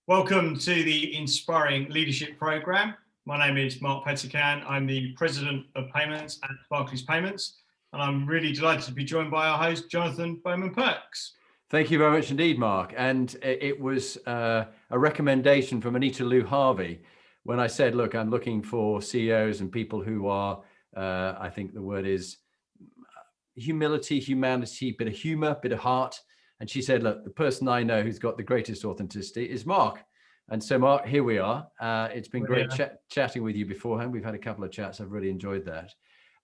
Welcome to the Inspiring Leadership Programme. My name is Marc Pettican. I'm the President of Payments at Barclays Payments, and I'm really delighted to be joined by our host, Jonathan Bowman-Perks. Thank you very much indeed, Mark. And it was a recommendation from Anita Liu Harvey when I said, look, I'm looking for CEOs and people who are, I think the word is humility, humanity, bit of humor, bit of heart. And she said, look, the person I know who's got the greatest authenticity is Mark. And so, Mark, here we are. It's been great chatting with you beforehand. We've had a couple of chats. I've really enjoyed that.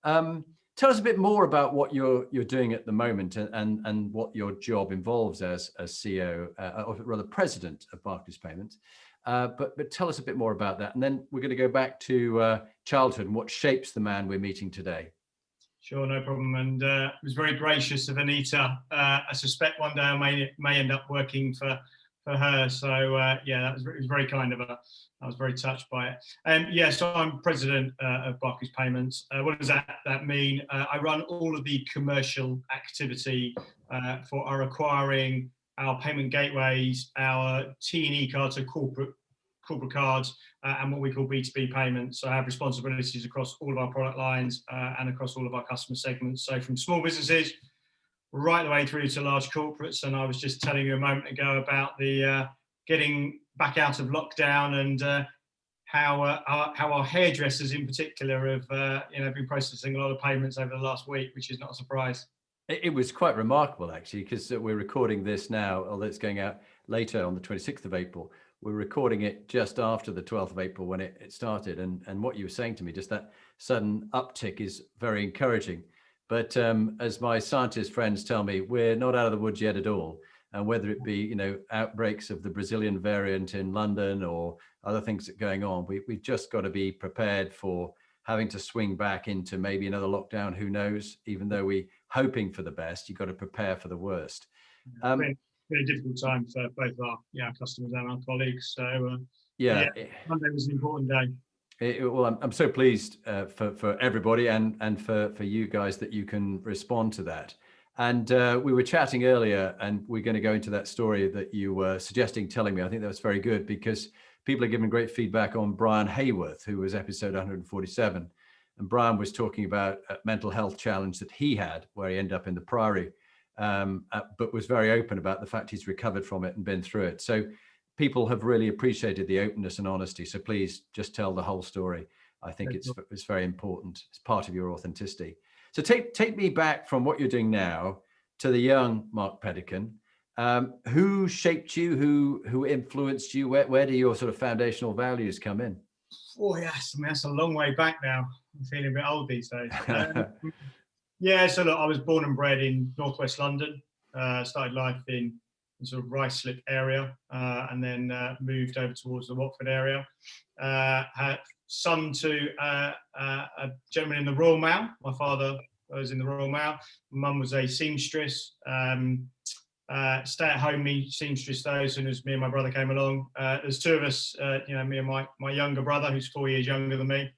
Tell us a bit more about what you're doing at the moment and what your job involves as CEO, or rather President of Barclays Payments. But tell us a bit more about that. And then we're going to go back to childhood and what shapes the man we're meeting today. Sure, no problem. And it was very gracious of Anita. I suspect one day I may end up working for her. So yeah, it was very kind of her. I was very touched by it. So I'm President of Barclays Payments. What does that mean? I run all of the commercial activity for our acquiring, our payment gateways, our T&E cards, so corporate cards, and what we call B2B payments. So I have responsibilities across all of our product lines and across all of our customer segments. So from small businesses right the way through to large corporates. And I was just telling you a moment ago about the getting back out of lockdown and how our hairdressers in particular have been processing a lot of payments over the last week, which is not a surprise. It was quite remarkable, actually, because we're recording this now, although it's going out later on the 26th of April. We're recording it just after the 12th of April when it started. And what you were saying to me, just that sudden uptick is very encouraging. But as my scientist friends tell me, we're not out of the woods yet at all. And whether it be, outbreaks of the Brazilian variant in London or other things that are going on, we've just got to be prepared for having to swing back into maybe another lockdown. Who knows? Even though we're hoping for the best, you've got to prepare for the worst. Very difficult time for both our customers and our colleagues. So Monday was an important day. Well, I'm so pleased for everybody and for you guys that you can respond to that. And we were chatting earlier, and we're going to go into that story that you were telling me. I think that was very good because people are giving great feedback on Brian Hayworth, who was episode 147. And Brian was talking about a mental health challenge that he had, where he ended up in the Priory, but was very open about the fact he's recovered from it and been through it. So people have really appreciated the openness and honesty. So please just tell the whole story. I think it's very important. It's part of your authenticity. So take me back from what you're doing now to the young Marc Pettican. Who shaped you? Who influenced you? Where do your sort of foundational values come in? Oh yes, I mean, that's a long way back now. I'm feeling a bit old these days. So look, I was born and bred in northwest London. Started life in sort of Ruislip area, and then moved over towards the Watford area. Had son to a gentleman in the Royal Mail. My father was in the Royal Mail. Mum was a seamstress. Stay-at-home seamstress though, as soon as me and my brother came along. There's two of us, me and my younger brother, who's 4 years younger than me.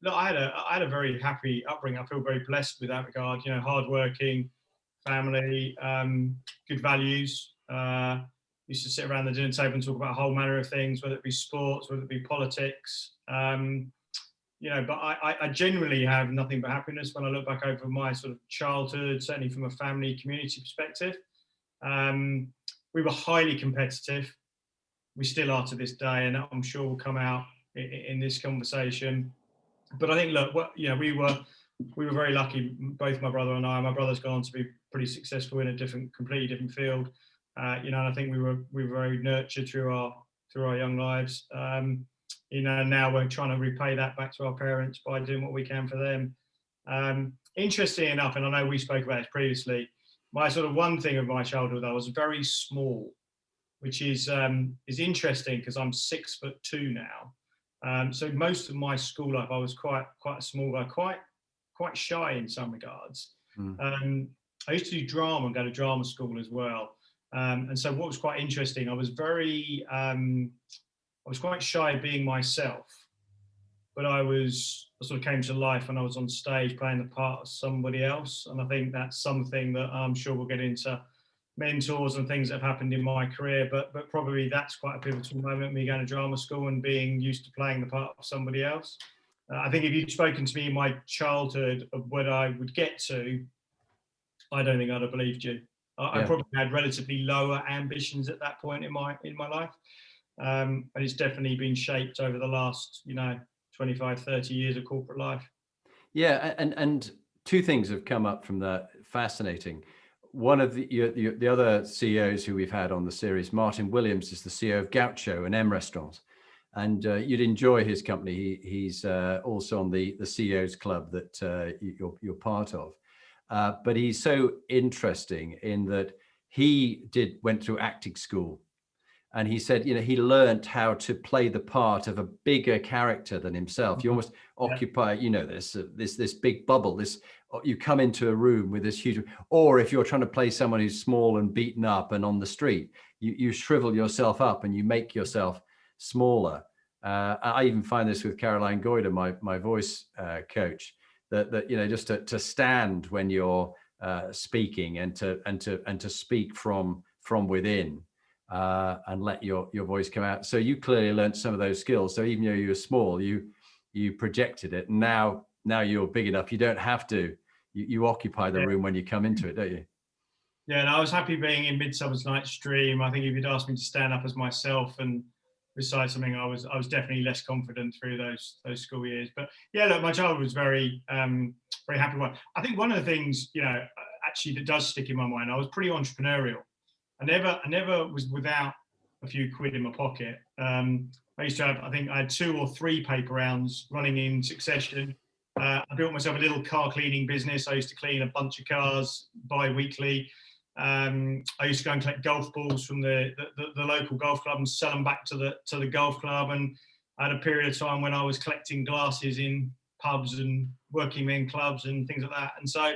Look, I had a very happy upbringing. I feel very blessed with that regard. Hardworking family, good values. Used to sit around the dinner table and talk about a whole manner of things, whether it be sports, whether it be politics. But I genuinely have nothing but happiness when I look back over my sort of childhood, certainly from a family community perspective. We were highly competitive. We still are to this day, and I'm sure will come out in this conversation. But I think, look, we were very lucky, both my brother and I. My brother's gone on to be pretty successful in a completely different field. And I think we were very nurtured through our young lives. Now we're trying to repay that back to our parents by doing what we can for them. Interesting enough, and I know we spoke about this previously, my sort of one thing of my childhood, I was very small, which is interesting because I'm 6'2" now. So most of my school life, I was quite a small guy, quite shy in some regards. I used to do drama and go to drama school as well. And so what was quite interesting, I was quite shy of being myself, but I sort of came to life when I was on stage playing the part of somebody else. And I think that's something that I'm sure we'll get into mentors and things that have happened in my career, but probably that's quite a pivotal moment, me going to drama school and being used to playing the part of somebody else. I think if you'd spoken to me in my childhood of what I would get to, I don't think I'd have believed you. I probably had relatively lower ambitions at that point in my life. And it's definitely been shaped over the last, 25, 30 years of corporate life. Yeah, and two things have come up from that. Fascinating. One of the other CEOs who we've had on the series, Martin Williams, is the CEO of Gaucho and M Restaurants, and you'd enjoy his company. He's also on the CEOs Club that you're part of. But he's so interesting in that he went through acting school. And he said, he learned how to play the part of a bigger character than himself. You almost occupy, this big bubble. You come into a room with this huge, or if you're trying to play someone who's small and beaten up and on the street, you shrivel yourself up and you make yourself smaller. I even find this with Caroline Goyder, my voice coach, that just to stand when you're speaking and to speak from within. And let your voice come out. So you clearly learned some of those skills. So even though you were small, you projected it. And now you're big enough. You don't have to. You occupy the room when you come into it, don't you? Yeah, and I was happy being in Midsummer's Night's Dream. I think if you'd asked me to stand up as myself and recite something, I was definitely less confident through those school years. But yeah, look, my childhood was very very happy one. I think one of the things actually that does stick in my mind, I was pretty entrepreneurial. I never was without a few quid in my pocket. I used to have, I think I had 2 or 3 paper rounds running in succession. I built myself a little car cleaning business. I used to clean a bunch of cars bi-weekly. I used to go and collect golf balls from the local golf club and sell them back to the golf club. And I had a period of time when I was collecting glasses in pubs and working men clubs and things like that. And so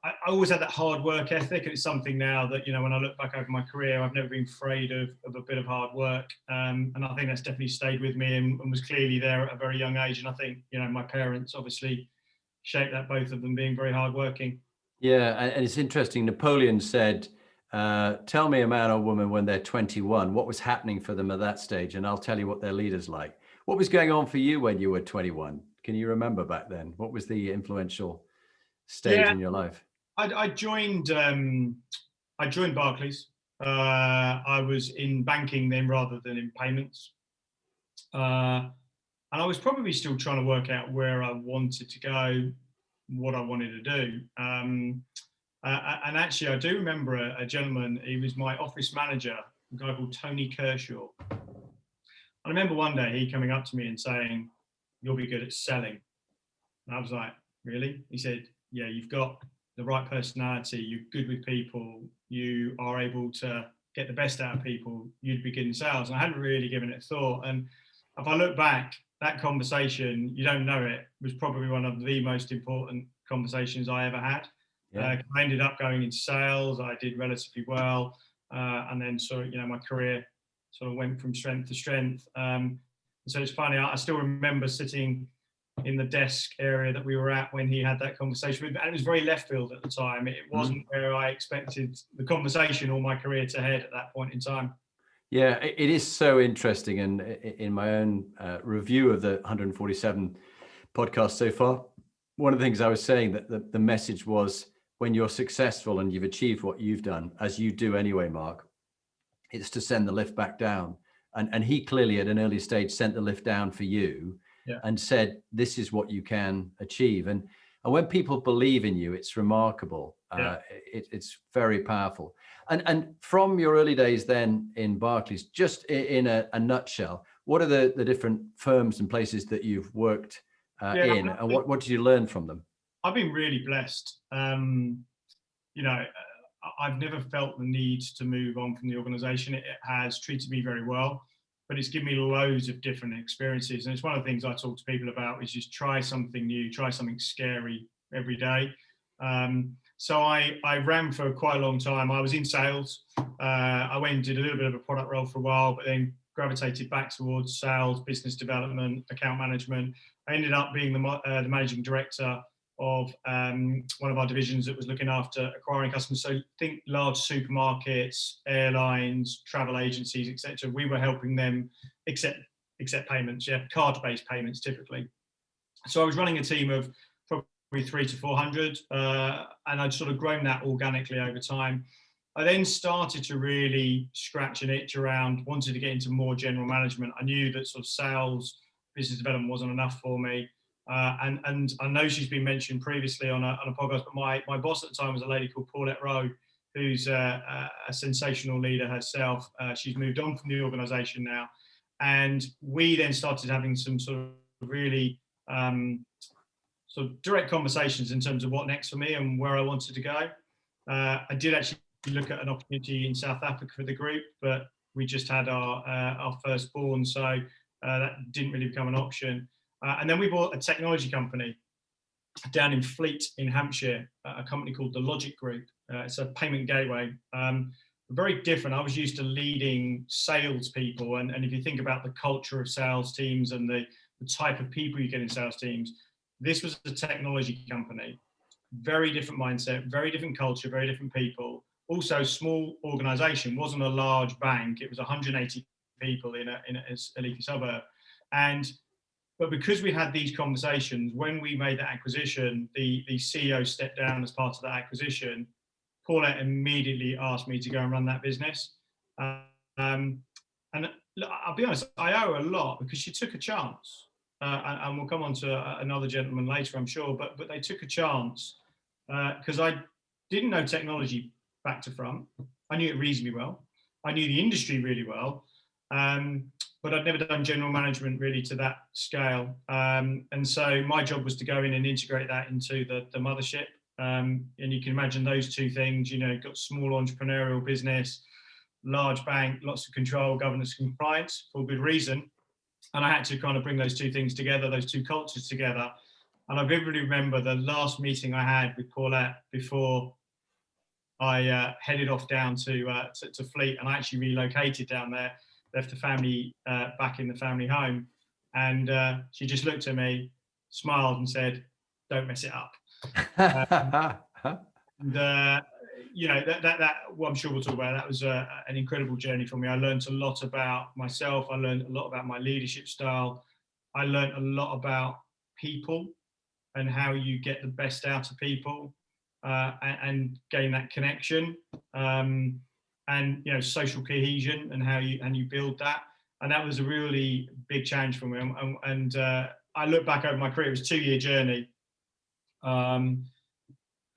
I always had that hard work ethic, and it's something now that, when I look back over my career, I've never been afraid of a bit of hard work. And I think that's definitely stayed with me and was clearly there at a very young age. And I think, my parents obviously shaped that, both of them being very hardworking. Yeah, and it's interesting. Napoleon said, tell me a man or woman when they're 21, what was happening for them at that stage, and I'll tell you what their leader's like. What was going on for you when you were 21? Can you remember back then? What was the influential stage in your life? I joined Barclays. I was in banking then rather than in payments. And I was probably still trying to work out where I wanted to go, what I wanted to do. And actually, I do remember a gentleman, he was my office manager, a guy called Tony Kershaw. I remember one day he coming up to me and saying, "You'll be good at selling." And I was like, "Really?" He said, "Yeah, you've got the right personality, you're good with people, you are able to get the best out of people, you'd be good in sales." And I hadn't really given it a thought. And if I look back, that conversation, you don't know it, was probably one of the most important conversations I ever had. I ended up going into sales, I did relatively well, and then my career sort of went from strength to strength. So it's funny, I still remember sitting in the desk area that we were at when he had that conversation with me. And it was very left field at the time. It wasn't where I expected the conversation or my career to head at that point in time. Yeah, it is so interesting. And in my own review of the 147 podcasts so far, one of the things I was saying that the message was, when you're successful and you've achieved what you've done, as you do anyway, Mark, it's to send the lift back down. And he clearly at an early stage sent the lift down for you. Yeah. And said, this is what you can achieve. And when people believe in you, it's remarkable. Yeah. It's very powerful. And from your early days then in Barclays, just in a nutshell, what are the different firms and places that you've worked in? And what did you learn from them? I've been really blessed. I've never felt the need to move on from the organization. It has treated me very well. But it's given me loads of different experiences. And it's one of the things I talk to people about, is just try something new, try something scary every day. So I ran for quite a long time. I was in sales. I went and did a little bit of a product role for a while, but then gravitated back towards sales, business development, account management. I ended up being the managing director of one of our divisions that was looking after acquiring customers. So think large supermarkets, airlines, travel agencies, etc. We were helping them accept payments, card-based payments typically. So I was running a team of probably 300 to 400, and I'd sort of grown that organically over time. I then started to really scratch an itch around, wanted to get into more general management. I knew that sort of sales, business development wasn't enough for me. And I know she's been mentioned previously on a podcast, but my boss at the time was a lady called Paulette Rowe, who's a sensational leader herself. She's moved on from the organisation now. And we then started having some sort of really sort of direct conversations in terms of what next for me and where I wanted to go. I did actually look at an opportunity in South Africa for the group, but we just had our firstborn, so that didn't really become an option. And then we bought a technology company down in Fleet in Hampshire, a company called the Logic Group. It's a payment gateway. Very different. I was used to leading salespeople, and if you think about the culture of sales teams and the type of people you get in sales teams, this was a technology company. Very different mindset, very different culture, very different people. Also, small organisation, wasn't a large bank. It was 180 people in a leafy suburb, but because we had these conversations, when we made that acquisition, the CEO stepped down as part of that acquisition. Paulette immediately asked me to go and run that business. And I'll be honest, I owe her a lot because she took a chance. And we'll come on to another gentleman later, I'm sure, but they took a chance because I didn't know technology back to front. I knew it reasonably well. I knew the industry really well. But I'd never done general management really to that scale. And so my job was to go in and integrate that into the mothership. And you can imagine those two things, got small entrepreneurial business, large bank, lots of control, governance, compliance for good reason. And I had to kind of bring those two things together, those two cultures together. And I vividly remember the last meeting I had with Paulette before I headed off down to Fleet, and I actually relocated down there, left the family back in the family home. And she just looked at me, smiled and said, "Don't mess it up." And well, I'm sure we'll talk about it. That was an incredible journey for me. I learned a lot about myself. I learned a lot about my leadership style. I learned a lot about people and how you get the best out of people and gain that connection and social cohesion and how you build that. And that was a really big challenge for me. And I look back over my career, it was a 2-year journey.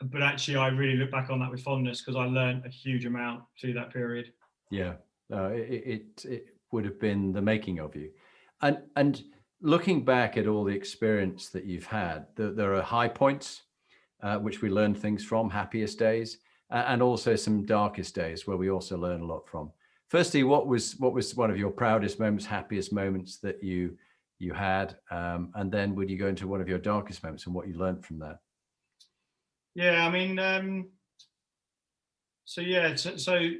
But actually, I really look back on that with fondness because I learned a huge amount through that period. Yeah, it would have been the making of you. And looking back at all the experience that you've had, there are high points, which we learn things from, happiest days, and also some darkest days where we also learn a lot from. Firstly, what was one of your proudest moments, happiest moments that you had? And then would you go into one of your darkest moments and what you learned from that? Yeah, I mean, so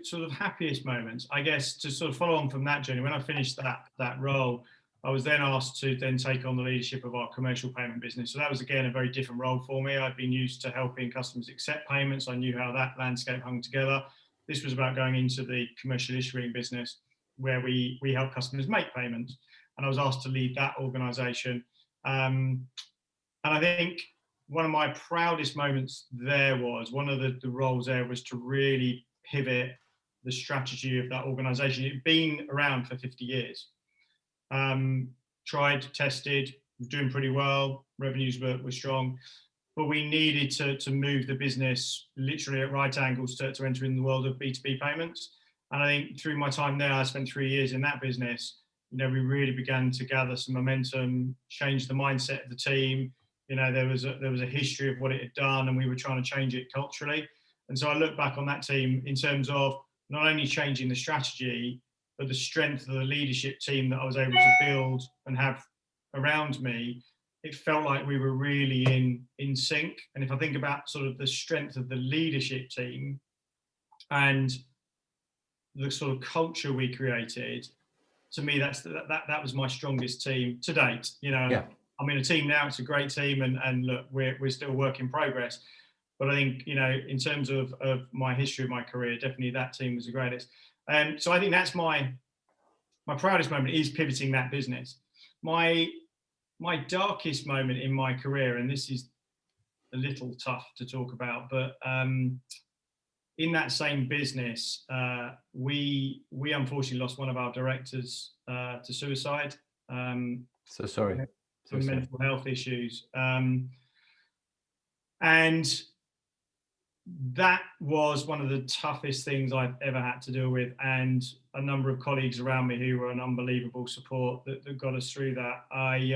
sort of happiest moments, I guess, to sort of follow on from that journey. When I finished that role, I was then asked to then take on the leadership of our commercial payment business. So that was, again, a very different role for me. I'd been used to helping customers accept payments. I knew how that landscape hung together. This was about going into the commercial issuing business where we help customers make payments. And I was asked to lead that organization. And I think one of my proudest moments there was, one of the roles there was to really pivot the strategy of that organization. It'd been around for 50 years. Tried, tested, doing pretty well, revenues were strong, but we needed to move the business literally at right angles to enter in the world of B2B payments. And I think through my time there, I spent 3 years in that business, we really began to gather some momentum, change the mindset of the team. There was a history of what it had done, and we were trying to change it culturally. And so I look back on that team in terms of not only changing the strategy, but the strength of the leadership team that I was able to build and have around me. It felt like we were really in sync. And if I think about sort of the strength of the leadership team and the sort of culture we created, to me, that was my strongest team to date. Yeah. I'm in a team now. It's a great team, and look, we're still work in progress. But I think, you know, in terms of my history of my career, definitely that team was the greatest. So I think that's my proudest moment, is pivoting that business. My darkest moment in my career, and this is a little tough to talk about, but in that same business, we unfortunately lost one of our directors to suicide. So sorry. For mental health issues. And that was one of the toughest things I've ever had to deal with, and a number of colleagues around me who were an unbelievable support that got us through that. I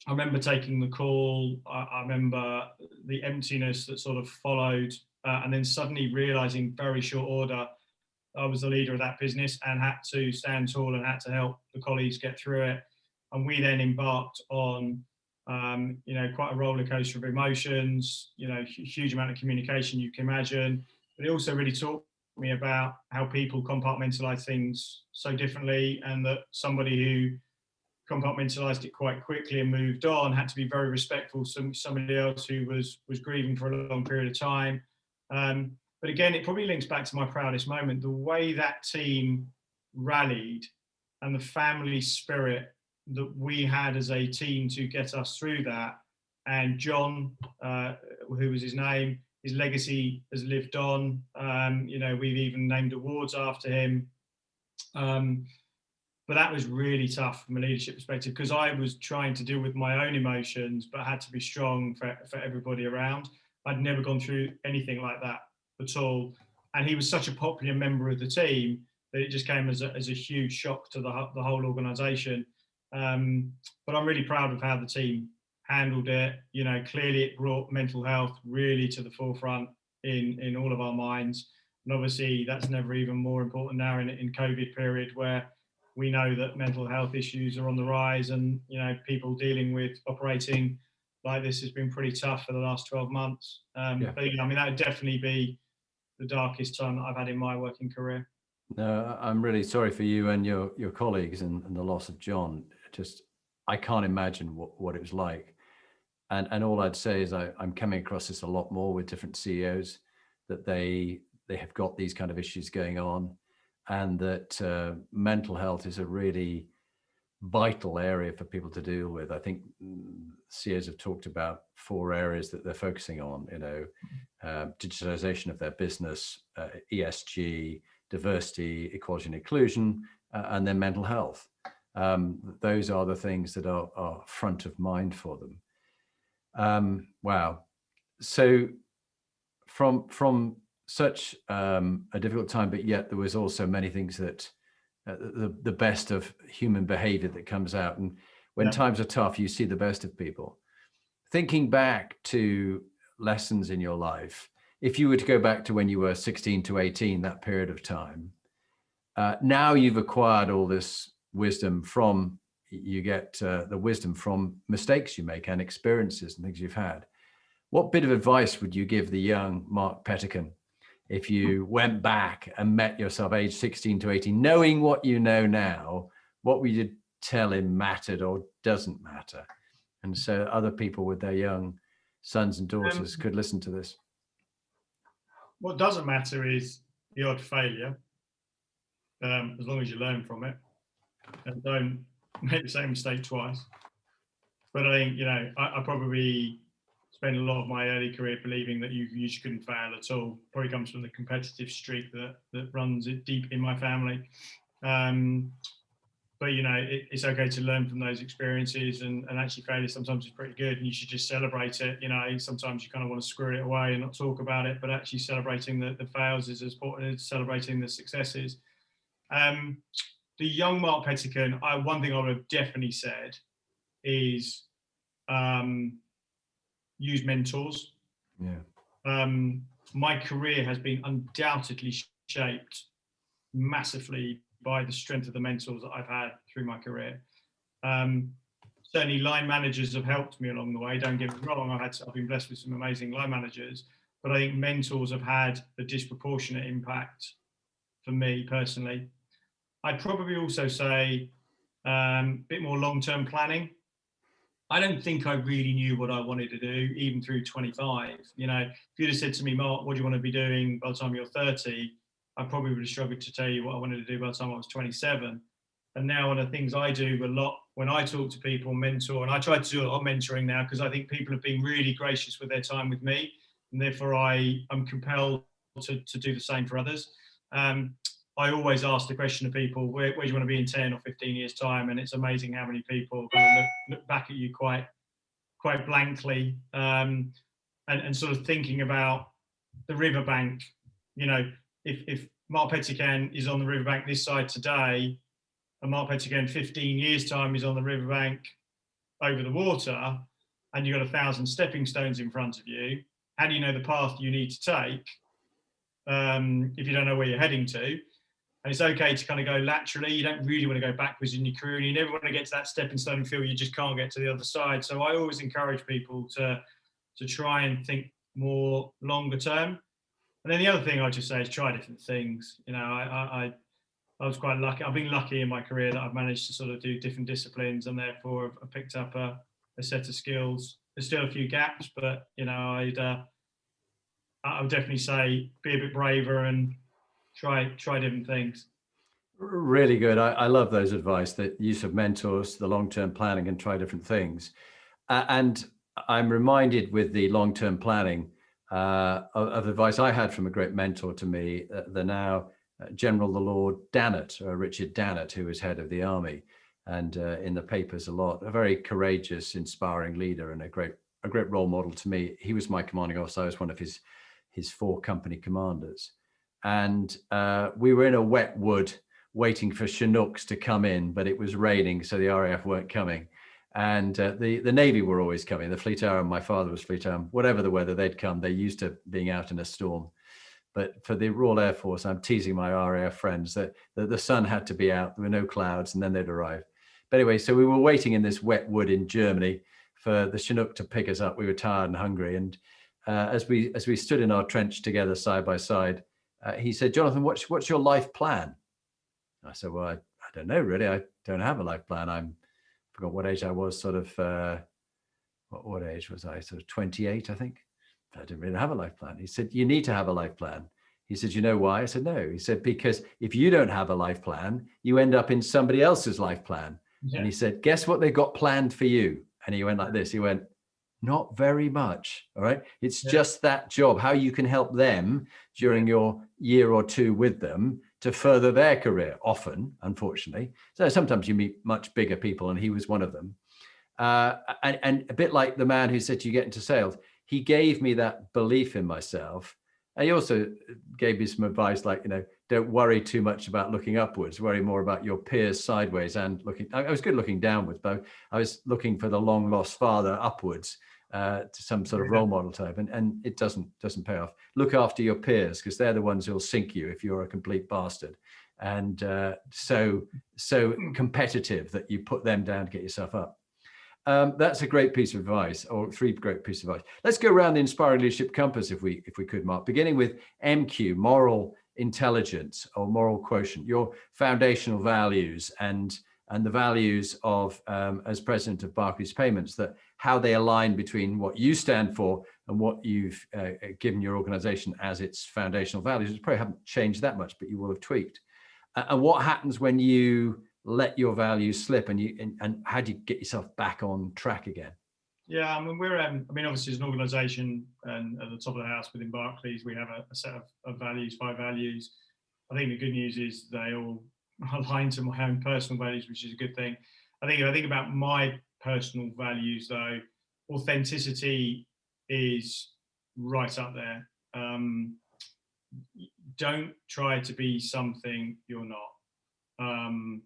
remember taking the call. I remember the emptiness that sort of followed, and then suddenly realizing very short order I was the leader of that business and had to stand tall and had to help the colleagues get through it. And we then embarked on, you know, quite a roller coaster of emotions, you know, huge amount of communication you can imagine. But it also really taught me about how people compartmentalize things so differently, and that somebody who compartmentalized it quite quickly and moved on had to be very respectful to somebody else who was grieving for a long period of time. But again, it probably links back to my proudest moment, the way that team rallied and the family spirit that we had as a team to get us through that. And John, who was his name, his legacy has lived on. You know, we've even named awards after him. But that was really tough from a leadership perspective, because I was trying to deal with my own emotions, but had to be strong for everybody around. I'd never gone through anything like that at all. And he was such a popular member of the team that it just came as a huge shock to the whole organisation. But I'm really proud of how the team handled it. You know, clearly it brought mental health really to the forefront in all of our minds. And obviously that's never even more important now in COVID period, where we know that mental health issues are on the rise, and, you know, people dealing with operating like this has been pretty tough for the last 12 months. But yeah, I mean, that would definitely be the darkest time that I've had in my working career. No, I'm really sorry for you and your colleagues and the loss of John. Just, I can't imagine what it was like. And all I'd say is I'm coming across this a lot more with different CEOs, that they have got these kind of issues going on, and that mental health is a really vital area for people to deal with. I think CEOs have talked about 4 areas that they're focusing on, you know, digitalization of their business, ESG, diversity, equality and inclusion, and then mental health. Those are the things that are front of mind for them. Wow. So from such a difficult time, but yet there was also many things that the best of human behavior that comes out. And when times are tough, you see the best of people. Thinking back to lessons in your life, if you were to go back to when you were 16 to 18, that period of time, now you've acquired all this wisdom from, you get the wisdom from mistakes you make and experiences and things you've had. What bit of advice would you give the young Marc Pettican if you went back and met yourself age 16 to 18, knowing what you know now? What would you tell him mattered or doesn't matter? And so other people with their young sons and daughters could listen to this. What doesn't matter is the odd failure, as long as you learn from it and don't make the same mistake twice. But I think, you know, I probably spent a lot of my early career believing that you just couldn't fail at all. Probably comes from the competitive streak that runs it deep in my family. But, you know, it's okay to learn from those experiences, and actually failure sometimes is pretty good, and you should just celebrate it. You know, sometimes you kind of want to squirrel it away and not talk about it, but actually celebrating the fails is as important as celebrating the successes. The young Marc Pettican, one thing I would have definitely said is use mentors. Yeah. My career has been undoubtedly shaped massively by the strength of the mentors that I've had through my career. Certainly line managers have helped me along the way, don't get me wrong, I've been blessed with some amazing line managers, but I think mentors have had a disproportionate impact for me personally. I'd probably also say a bit more long-term planning. I don't think I really knew what I wanted to do, even through 25. You know, if you'd have said to me, Mark, what do you want to be doing by the time you're 30? I probably would have struggled to tell you what I wanted to do by the time I was 27. And now one of the things I do a lot when I talk to people, mentor, and I try to do a lot of mentoring now because I think people have been really gracious with their time with me, and therefore I am compelled to do the same for others. I always ask the question of people, where do you want to be in 10 or 15 years time? And it's amazing how many people kind of look back at you quite blankly, and sort of thinking about the riverbank. You know, if Marc Pettican is on the riverbank this side today, and Marc Pettican 15 years time is on the riverbank over the water, and you've got 1,000 stepping stones in front of you, how do you know the path you need to take if you don't know where you're heading to? And it's okay to kind of go laterally. You don't really want to go backwards in your career, and you never want to get to that stepping stone and feel you just can't get to the other side. So I always encourage people to try and think more longer term. And then the other thing I just say is try different things. You know, I was quite lucky. I've been lucky in my career that I've managed to sort of do different disciplines, and therefore I've picked up a set of skills. There's still a few gaps, but you know, I would definitely say be a bit braver and try different things. Really good. I love those advice, the use of mentors, the long-term planning, and try different things. And I'm reminded with the long-term planning of advice I had from a great mentor to me, the now General the Lord Dannett, Richard Dannett, who was head of the army, and in the papers a lot, a very courageous, inspiring leader, and a great role model to me. He was my commanding officer. I was one of his 4 company commanders, and we were in a wet wood waiting for Chinooks to come in, but it was raining, so the RAF weren't coming. And the Navy were always coming. The Fleet Arm, my father was Fleet Arm, whatever the weather, they'd come. They're used to being out in a storm. But for the Royal Air Force, I'm teasing my RAF friends that the sun had to be out, there were no clouds, and then they'd arrive. But anyway, so we were waiting in this wet wood in Germany for the Chinook to pick us up. We were tired and hungry. And as we stood in our trench together side by side, he said, Jonathan, what's your life plan? I said, well, I don't know, really. I don't have a life plan. I forgot what age I was, sort of, what age was I? Sort of 28, I think. I didn't really have a life plan. He said, you need to have a life plan. He said, you know why? I said, no. He said, because if you don't have a life plan, you end up in somebody else's life plan. Yeah. And he said, guess what they got planned for you? And he went like this. He went, not very much. All right. It's just that job, how you can help them during your year or two with them to further their career, often, unfortunately. So sometimes you meet much bigger people, and he was one of them. And a bit like the man who said you get into sales, he gave me that belief in myself. And he also gave me some advice like, you know, don't worry too much about looking upwards, worry more about your peers sideways and looking. I was good looking downwards, but I was looking for the long lost father upwards to some sort of role model type. And it doesn't pay off. Look after your peers, because they're the ones who'll sink you if you're a complete bastard. And so competitive that you put them down to get yourself up. That's a great piece of advice, or 3 great pieces of advice. Let's go around the Inspiring Leadership Compass, if we could, Mark, beginning with MQ, moral intelligence or moral quotient, your foundational values and the values of, as president of Barclays Payments, that how they align between what you stand for and what you've given your organization as its foundational values. It probably haven't changed that much, but you will have tweaked. And what happens when you let your values slip, and how do you get yourself back on track again? Yeah, I mean, we're, obviously as an organisation and at the top of the house within Barclays, we have a set of values, 5 values. I think the good news is they all align to my own personal values, which is a good thing. I think about my personal values though, authenticity is right up there. Don't try to be something you're not.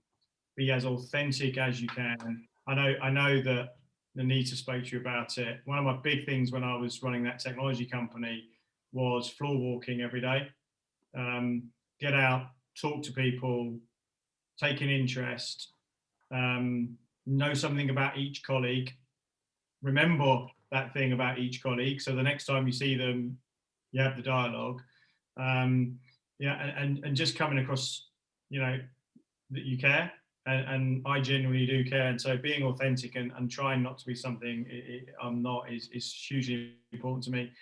Be as authentic as you can. I know that Anita spoke to you about it. One of my big things when I was running that technology company was floor walking every day. Get out, talk to people, take an interest, know something about each colleague, remember that thing about each colleague. So the next time you see them, you have the dialogue. And just coming across, you know, that you care. and I genuinely do care. And so being authentic and trying not to be something I'm not is hugely important to me.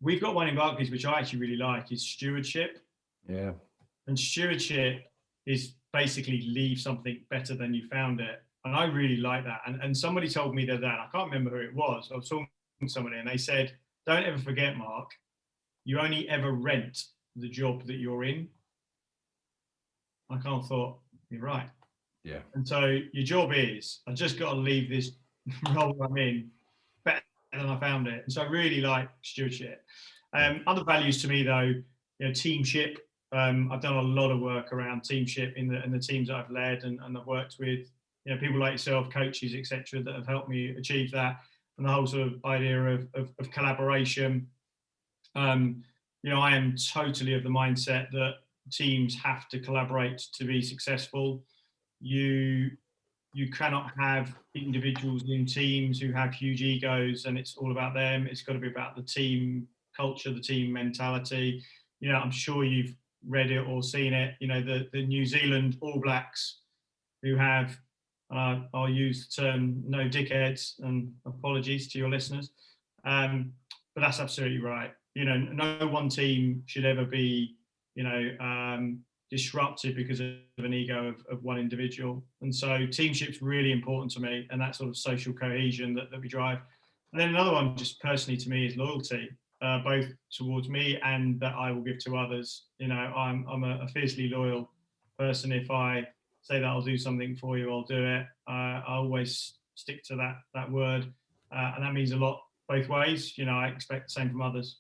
We've got one in Barclays, which I actually really like, is stewardship. Yeah. And stewardship is basically leave something better than you found it. And I really like that. And somebody told me that, I can't remember who it was. I was talking to somebody and they said, don't ever forget, Mark, you only ever rent the job that you're in. I kind of thought, you're right. Yeah. And so your job is, I just got to leave this role I'm in better than I found it. And so I really like stewardship. Other values to me, though, teamship. I've done a lot of work around teamship in the teams that I've led, and I've worked with people like yourself, coaches, etc., that have helped me achieve that. And the whole sort of idea of collaboration. I am totally of the mindset that teams have to collaborate to be successful. You cannot have individuals in teams who have huge egos and it's all about them. It's got to be about the team culture, the team mentality. I'm sure you've read it or seen it. The New Zealand All Blacks, who have, I'll use the term no dickheads, and apologies to your listeners, but that's absolutely right. No one team should ever be disrupted because of an ego of one individual. And so teamship's really important to me, and that sort of social cohesion that we drive. And then another one, just personally to me, is loyalty, both towards me and that I will give to others. I'm a fiercely loyal person. If I say that I'll do something for you, I'll do it. I always stick to that word, and that means a lot both ways. I expect the same from others.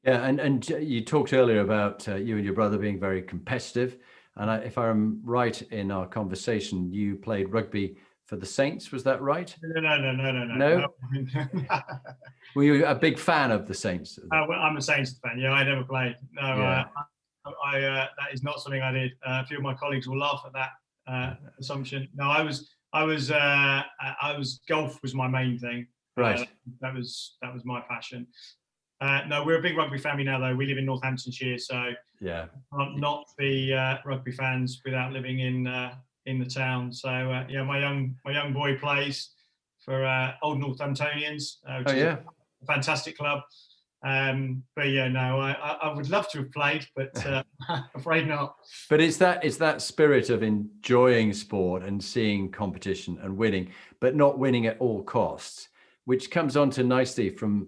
Yeah, and you talked earlier about you and your brother being very competitive, and if I'm right in our conversation, you played rugby for the Saints. Was that right? No. Were you a big fan of the Saints? Well, I'm a Saints fan. Yeah, I never played. No, yeah. That is not something I did. A few of my colleagues will laugh at that assumption. No, I was golf was my main thing. Right. That was my passion. No, we're a big rugby family now, though. We live in Northamptonshire, so yeah, not be rugby fans without living in the town. So yeah, my young boy plays for Old Northamptonians, which is a fantastic club. But yeah, no, I would love to have played, but afraid not. But it's that spirit of enjoying sport and seeing competition and winning, but not winning at all costs, which comes on to nicely from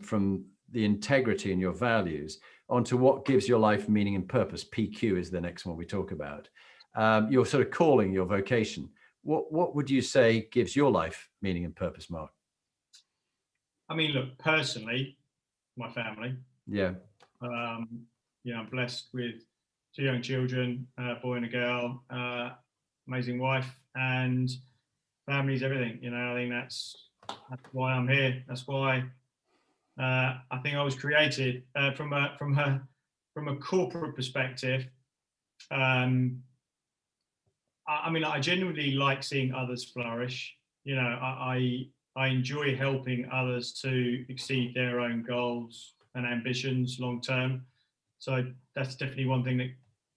the integrity in your values onto what gives your life meaning and purpose. PQ is the next one we talk about. Your sort of calling, your vocation. What would you say gives your life meaning and purpose, Mark? I mean, look, personally, my family. Yeah. I'm blessed with 2 young children, a boy and a girl, amazing wife, and family's everything. I think that's why I'm here. That's why I think I was created from a corporate perspective. I genuinely like seeing others flourish. I enjoy helping others to exceed their own goals and ambitions long term. So that's definitely one thing that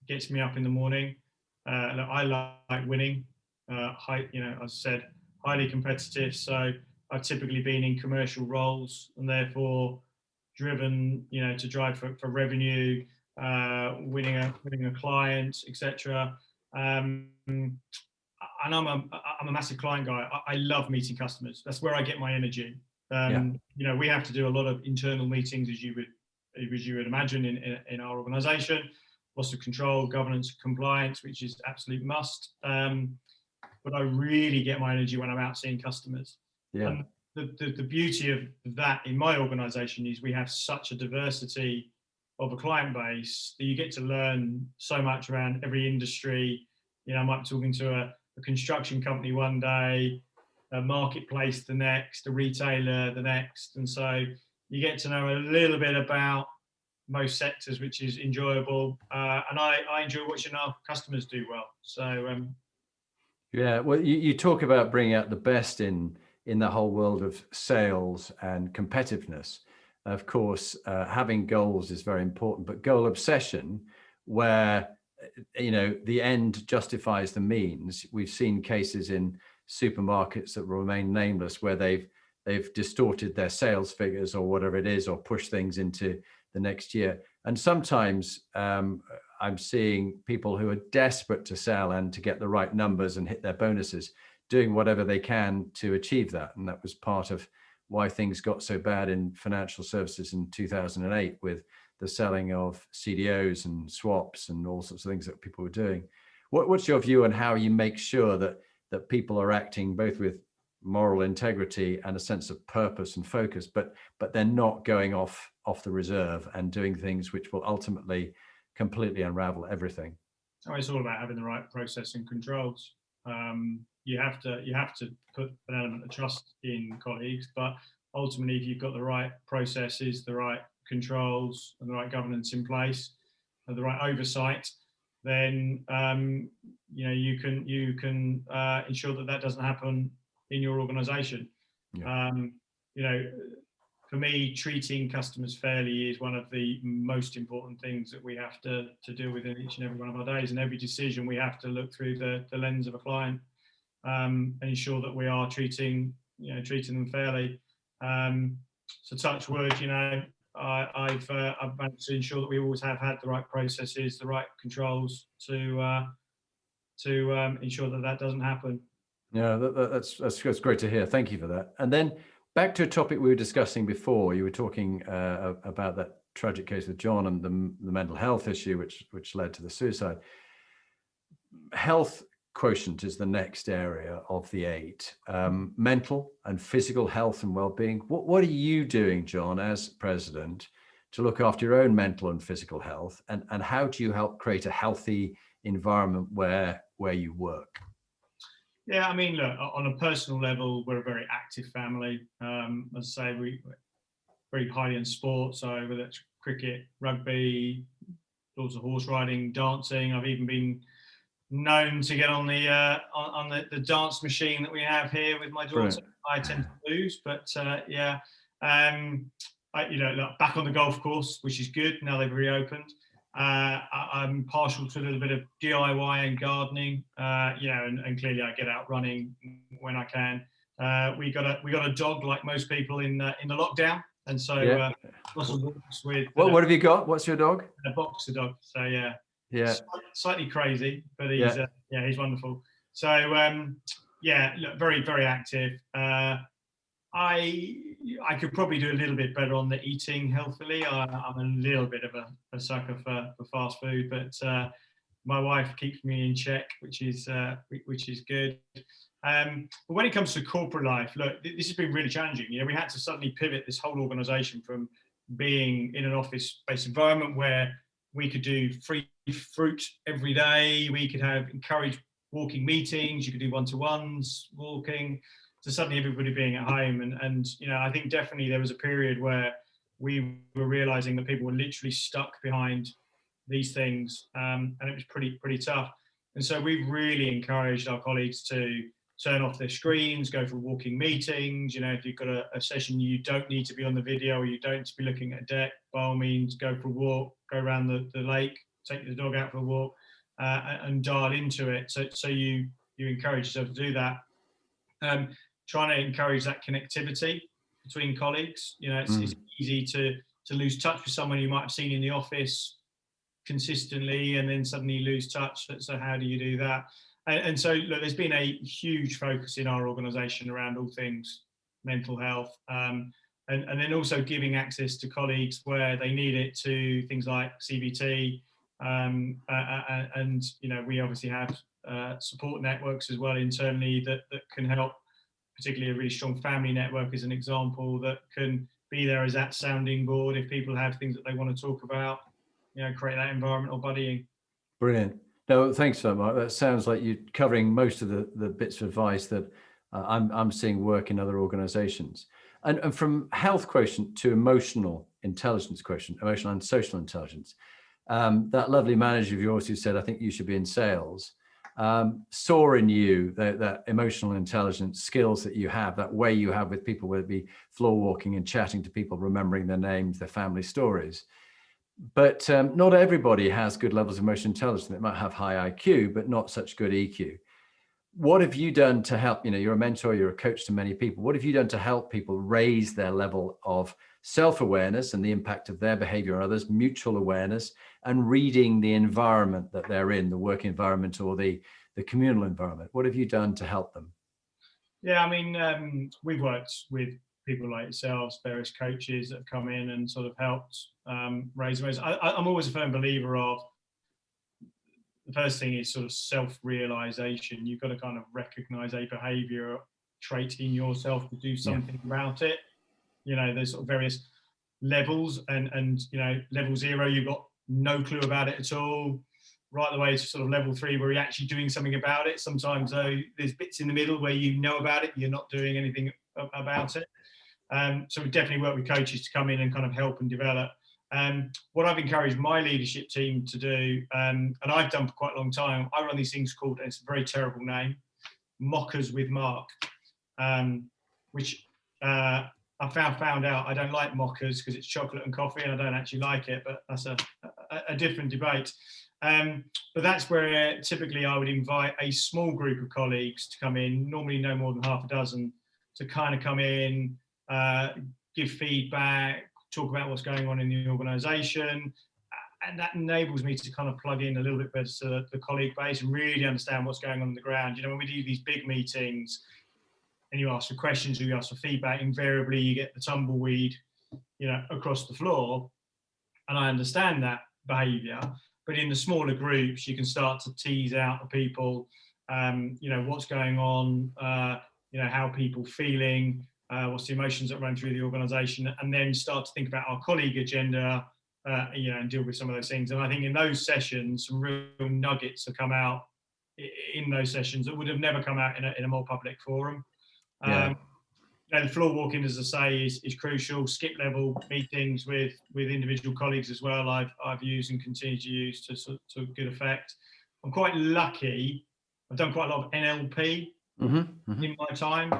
gets me up in the morning. I like winning. As I said, highly competitive. So I've typically been in commercial roles and therefore driven, to drive for revenue, winning a client, etc. And I'm a massive client guy. I love meeting customers. That's where I get my energy. We have to do a lot of internal meetings, as you would imagine, in our organisation. Lots of control, governance, compliance, which is absolute must. But I really get my energy when I'm out seeing customers. Yeah. And the beauty of that in my organisation is we have such a diversity of a client base that you get to learn so much around every industry. I might be talking to a construction company one day, a marketplace the next, a retailer the next. And so you get to know a little bit about most sectors, which is enjoyable. And I enjoy watching our customers do well. So, yeah, well, you talk about bringing out the best in the whole world of sales and competitiveness. Of course, having goals is very important, but goal obsession, where the end justifies the means. We've seen cases in supermarkets that will remain nameless where they've distorted their sales figures or whatever it is, or push things into the next year. And sometimes I'm seeing people who are desperate to sell and to get the right numbers and hit their bonuses, doing whatever they can to achieve that. And that was part of why things got so bad in financial services in 2008 with the selling of CDOs and swaps and all sorts of things that people were doing. What's your view on how you make sure that people are acting both with moral integrity and a sense of purpose and focus, but they're not going off the reserve and doing things which will ultimately completely unravel everything? So it's all about having the right process and controls. You have to put an element of trust in colleagues, but ultimately, if you've got the right processes, the right controls, and the right governance in place, and the right oversight, then you can ensure that doesn't happen in your organisation. Yeah. For me, treating customers fairly is one of the most important things that we have to deal with in each and every one of our days. And every decision we have to look through the lens of a client and ensure that we are treating them fairly. So touch wood, I've managed to ensure that we always have had the right processes, the right controls to ensure that doesn't happen. Yeah, that's great to hear. Thank you for that. And then back to a topic we were discussing before. You were talking about that tragic case with John and the mental health issue, which led to the suicide. Health quotient is the next area of the 8. Mental and physical health and well-being. What are you doing, John, as president, to look after your own mental and physical health, and how do you help create a healthy environment where you work? Yeah, I mean, look, on a personal level, we're a very active family. As I say, we're very highly in sport, so whether it's cricket, rugby, lots of horse riding, dancing. I've even been known to get on the dance machine that we have here with my daughter. Brilliant. I tend to lose, but look, back on the golf course, which is good now they've reopened. I'm partial to a little bit of DIY and gardening, and clearly I get out running when I can. We got a dog like most people in the lockdown, and so lots of walks with. What have you got? What's your dog? A boxer dog. So yeah, slightly crazy, but he's wonderful. So look, very, very active. I could probably do a little bit better on the eating healthily. I'm a little bit of a sucker for fast food, but my wife keeps me in check, which is good. But when it comes to corporate life, look, this has been really challenging. We had to suddenly pivot this whole organisation from being in an office-based environment where we could do free fruit every day, we could encourage walking meetings, you could do one-to-ones walking, to suddenly everybody being at home. And I think definitely there was a period where we were realizing that people were literally stuck behind these things, and it was pretty tough. And so we've really encouraged our colleagues to turn off their screens, go for walking meetings. If you've got a session, you don't need to be on the video, or you don't need to be looking at a deck. By all means, go for a walk, go around the lake, take the dog out for a walk, and dial into it. So you encourage yourself to do that. Trying to encourage that connectivity between colleagues. It's easy to lose touch with someone you might have seen in the office consistently, and then suddenly lose touch. So how do you do that? And so, look, there's been a huge focus in our organisation around all things mental health, and then also giving access to colleagues where they need it to things like CBT, and we obviously have support networks as well internally that can help. Particularly a really strong family network is an example that can be there as that sounding board if people have things that they want to talk about, create that environmental buddying. Brilliant. No, thanks so much. That sounds like you're covering most of the bits of advice that I'm seeing work in other organizations. And from health quotient to emotional intelligence quotient, emotional and social intelligence, that lovely manager of yours who said, I think you should be in sales, saw in you that emotional intelligence skills that you have, that way you have with people, whether it be floor walking and chatting to people, remembering their names, their family stories. But not everybody has good levels of emotional intelligence. They might have high IQ, but not such good EQ. What have you done to help? You're a mentor, you're a coach to many people. What have you done to help people raise their level of self-awareness and the impact of their behavior on others, mutual awareness, and reading the environment that they're in, the work environment or the communal environment? What have you done to help them? Yeah, I mean, we've worked with people like yourselves, various coaches that have come in and sort of helped raise awareness. I'm always a firm believer of, the first thing is sort of self-realization. You've got to kind of recognize a behavior trait in yourself to do something about it. There's sort of various levels, and level 0, you've got no clue about it at all, right the way to sort of level 3 where you're actually doing something about it. Sometimes though, there's bits in the middle where you know about it, you're not doing anything about it. So we definitely work with coaches to come in and kind of help and develop. What I've encouraged my leadership team to do, and I've done for quite a long time, I run these things called, and it's a very terrible name, Mockers with Marc, which I found out I don't like mockers because it's chocolate and coffee, and I don't actually like it, but that's a different debate. But that's where typically I would invite a small group of colleagues to come in, normally no more than half a dozen, to kind of come in, give feedback, talk about what's going on in the organisation, and that enables me to kind of plug in a little bit better to the colleague base and really understand what's going on the ground. When we do these big meetings and you ask for questions or you ask for feedback, invariably you get the tumbleweed, across the floor, and I understand that behaviour. But in the smaller groups, you can start to tease out the people, what's going on, how people feeling, what's the emotions that run through the organisation, and then start to think about our colleague agenda, and deal with some of those things. And I think in those sessions, some real nuggets have come out in those sessions that would have never come out in a more public forum. The floor walking, as I say, is crucial. Skip level meetings with individual colleagues as well. I've used and continue to use to good effect. I'm quite lucky. I've done quite a lot of NLP in my time,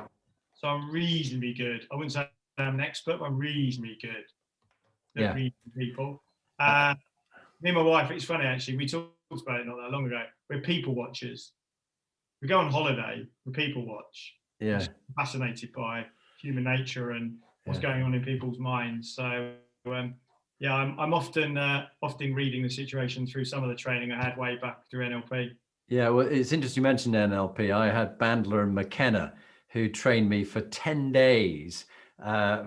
so I'm reasonably good. I wouldn't say I'm an expert, but I'm reasonably good at reading people. Me and my wife, it's funny actually, we talked about it not that long ago. We're people watchers. We go on holiday, we people watch. Yeah. I'm fascinated by human nature and what's going on in people's minds. So I'm often reading the situation through some of the training I had way back through NLP. Yeah, well, it's interesting you mentioned NLP. I had Bandler and McKenna who trained me for 10 days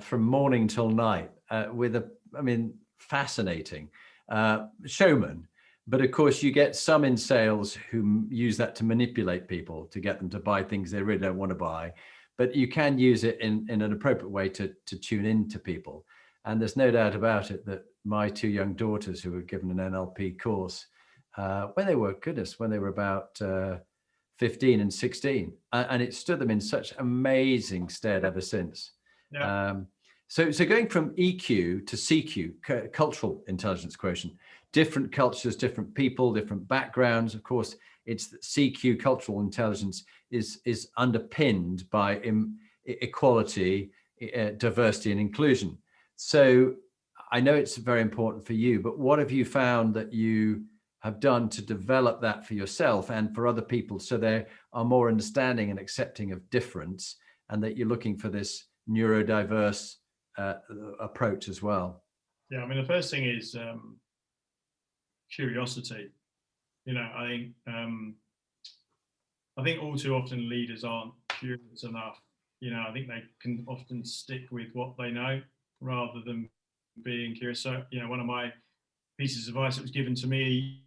from morning till night with fascinating showman. But of course, you get some in sales who use that to manipulate people to get them to buy things they really don't want to buy. But you can use it in an appropriate way to tune into people. And there's no doubt about it that my 2 young daughters who were given an NLP course when they were about 15 and 16, and it stood them in such amazing stead ever since. Yeah. So going from EQ to CQ, cultural intelligence quotient, different cultures, different people, different backgrounds. Of course, it's CQ, cultural intelligence, is underpinned by equality, diversity, and inclusion. So I know it's very important for you, but what have you found that you have done to develop that for yourself and for other people so they are more understanding and accepting of difference, and that you're looking for this neurodiverse approach as well? Yeah, I mean, the first thing is curiosity. I think all too often leaders aren't curious enough. I think they can often stick with what they know rather than being curious. So, one of my pieces of advice that was given to me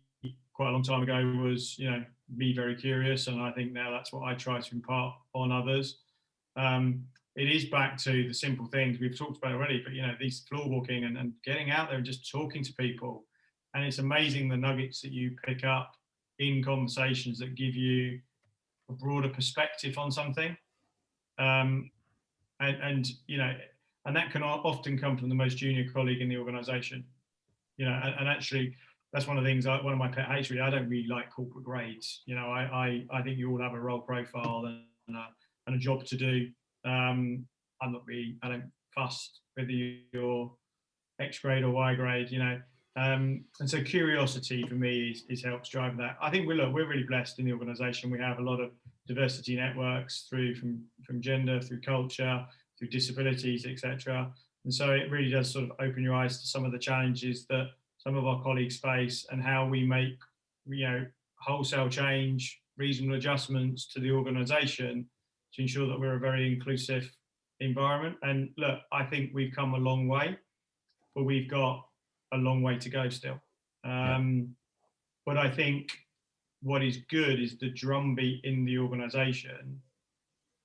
quite a long time ago was, be very curious. And I think now that's what I try to impart on others. It is back to the simple things we've talked about already, but these floor walking and getting out there and just talking to people. And it's amazing the nuggets that you pick up in conversations that give you a broader perspective on something. And that can often come from the most junior colleague in the organization. And actually that's one of the things, one of my pet hates really, I don't really like corporate grades. I think you all have a role profile and a job to do. I don't fuss whether you're X grade or Y grade. And so curiosity for me is helps drive that. I think we're really blessed in the organisation. We have a lot of diversity networks from gender, through culture, through disabilities, etc. And so it really does sort of open your eyes to some of the challenges that some of our colleagues face, and how we make, wholesale change, reasonable adjustments to the organisation to ensure that we're a very inclusive environment. And look, I think we've come a long way, but we've got a long way to go still. But I think what is good is the drumbeat in the organisation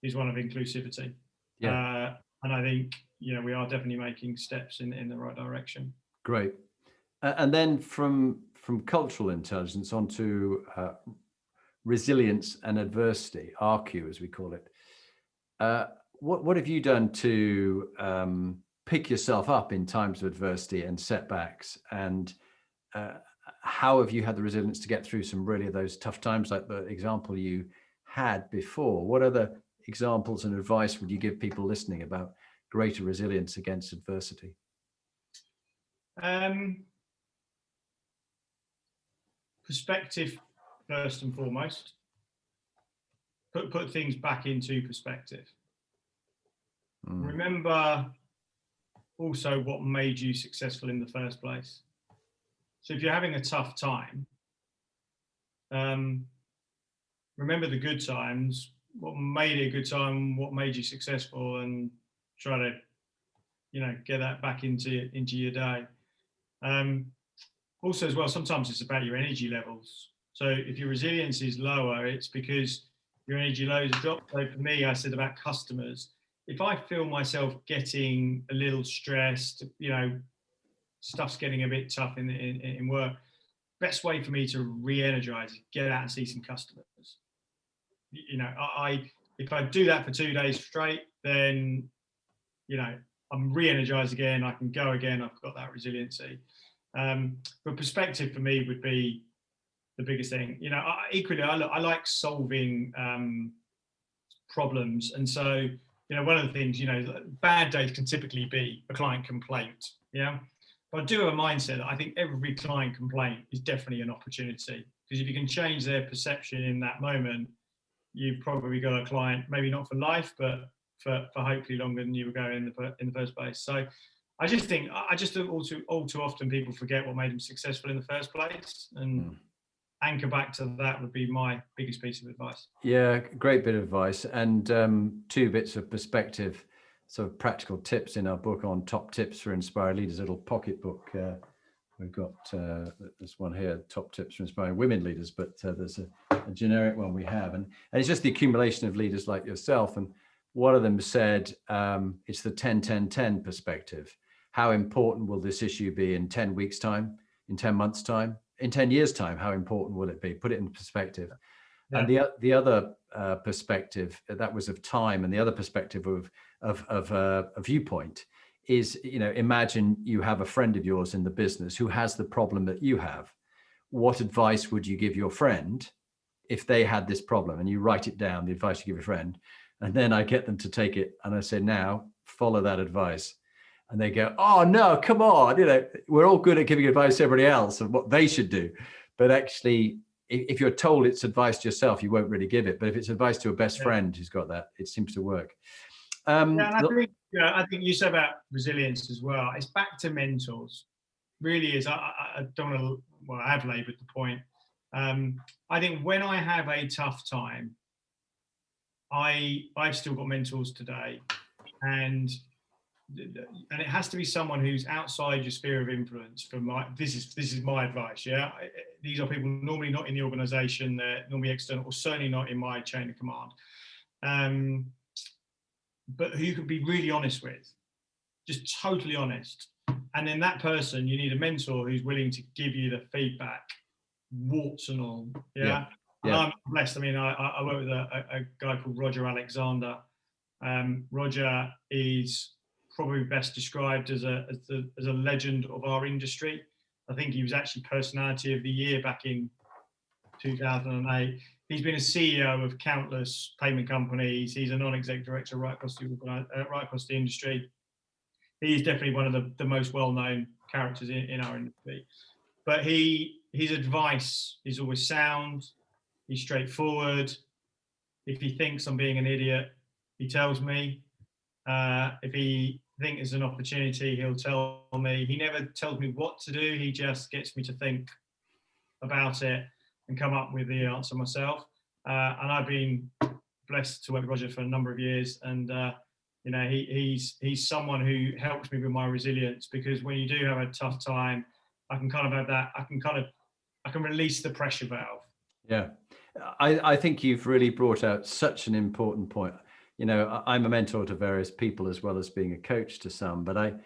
is one of inclusivity. And I think, we are definitely making steps in the right direction. Great. And then from cultural intelligence onto resilience and adversity, RQ as we call it. What have you done to pick yourself up in times of adversity and setbacks? And how have you had the resilience to get through some really of those tough times, like the example you had before? What other examples and advice would you give people listening about greater resilience against adversity? Perspective first and foremost. Put things back into perspective. Remember also what made you successful in the first place. So if you're having a tough time, remember the good times, what made it a good time, what made you successful, and try to, get that back into your day. Also as well, sometimes it's about your energy levels. So if your resilience is lower, it's because your energy levels drop. So for me, I said about customers, if I feel myself getting a little stressed, stuff's getting a bit tough in work, best way for me to re-energize is get out and see some customers. If I do that for 2 days straight, then, I'm re-energized again, I can go again, I've got that resiliency. But perspective for me would be the biggest thing. Equally, I like solving problems. And so, one of the things, bad days can typically be a client complaint. Yeah. But I do have a mindset that I think every client complaint is definitely an opportunity, because if you can change their perception in that moment, you've probably got a client, maybe not for life, but for hopefully longer than you were going in the first place. So I just think all too often people forget what made them successful in the first place, and anchor back to that would be my biggest piece of advice. Yeah, great bit of advice. And 2 bits of perspective, sort of practical tips in our book on top tips for inspired leaders, a little pocket book. We've got this one here, top tips for inspiring women leaders, but there's a generic one we have. And it's just the accumulation of leaders like yourself. And one of them said, it's the 10-10-10 perspective. How important will this issue be in 10 weeks' time, in 10 months' time, in 10 years' time? How important will it be? Put it in perspective. Yeah. And the other perspective, that was of time, and the other perspective of a viewpoint is, imagine you have a friend of yours in the business who has the problem that you have. What advice would you give your friend if they had this problem? And you write it down, the advice you give your friend, and then I get them to take it, and I say, now follow that advice. And they go, oh no, come on, we're all good at giving advice to everybody else of what they should do. But actually, if you're told it's advice to yourself, you won't really give it. But if it's advice to a best friend who's got that, it seems to work. I think you said about resilience as well. It's back to mentors. Really is. I don't want to. Well, I have laboured the point. I think when I have a tough time, I've still got mentors today, and it has to be someone who's outside your sphere of influence. This is my advice. Yeah, these are people normally not in the organisation. They're normally external, or certainly not in my chain of command. But who you can be really honest with, just totally honest. And then that person, you need a mentor who's willing to give you the feedback, warts and all. Yeah. And I'm blessed. I mean, I work with a guy called Roger Alexander. Roger is probably best described as a legend of our industry. I think he was actually Personality of the Year back in 2008. He's been a CEO of countless payment companies. He's a non-exec director right across the industry. He is definitely one of the most well-known characters in our industry. But his advice is always sound. He's straightforward. If he thinks I'm being an idiot, he tells me. If he thinks there's an opportunity, he'll tell me. He never tells me what to do. He just gets me to think about it and come up with the answer myself. And I've been blessed to work with Roger for a number of years, and you know, he's someone who helps me with my resilience, because when you do have a tough time, I can kind of have that. I can release the pressure valve. Yeah, I think you've really brought out such an important point. You know, I'm a mentor to various people as well as being a coach to some, but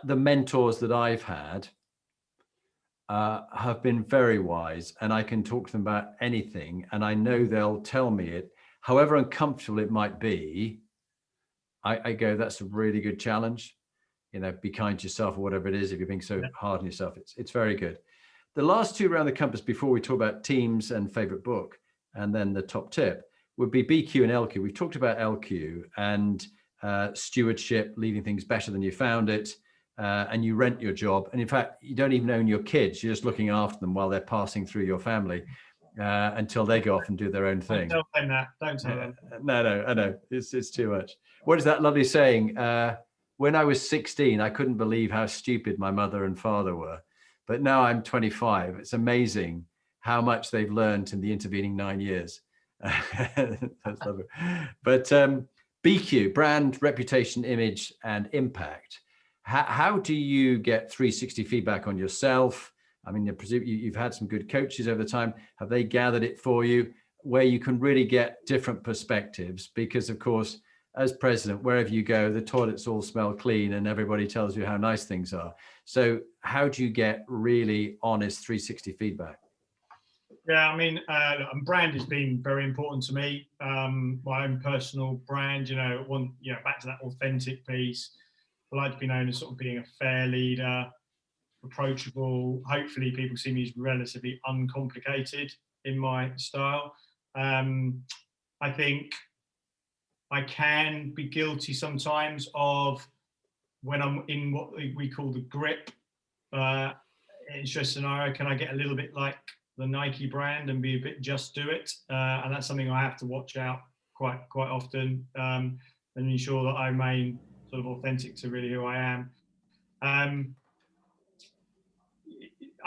the mentors that I've had have been very wise, and I can talk to them about anything, and I know they'll tell me it, however uncomfortable it might be. I go, that's a really good challenge. You know, be kind to yourself, or whatever it is. If you're being so hard on yourself, it's very good. The last two around the compass before we talk about teams and favorite book, and then the top tip, would be BQ and LQ. We've talked about LQ and stewardship, leaving things better than you found it. And you rent your job. And in fact, you don't even own your kids. You're just looking after them while they're passing through your family until they go off and do their own thing. Don't tell them that. Don't tell them. No, I know. It's too much. What is that lovely saying? When I was 16, I couldn't believe how stupid my mother and father were. But now I'm 25. It's amazing how much they've learned in the intervening 9 years. That's lovely. But BQ, brand, reputation, image, and impact. How do you get 360 feedback on yourself? I mean, I presume you've had some good coaches over the time. Have they gathered it for you where you can really get different perspectives? Because, of course, as president, wherever you go, the toilets all smell clean and everybody tells you how nice things are. So how do you get really honest 360 feedback? Yeah, I mean, brand has been very important to me. My own personal brand, back to that authentic piece. I like to be known as sort of being a fair leader, approachable. Hopefully people see me as relatively uncomplicated in my style. I think I can be guilty sometimes of, when I'm in what we call the grip interest scenario, can I get a little bit like the Nike brand and be a bit just do it? And that's something I have to watch out quite often, and ensure that I remain sort of authentic to really who I am.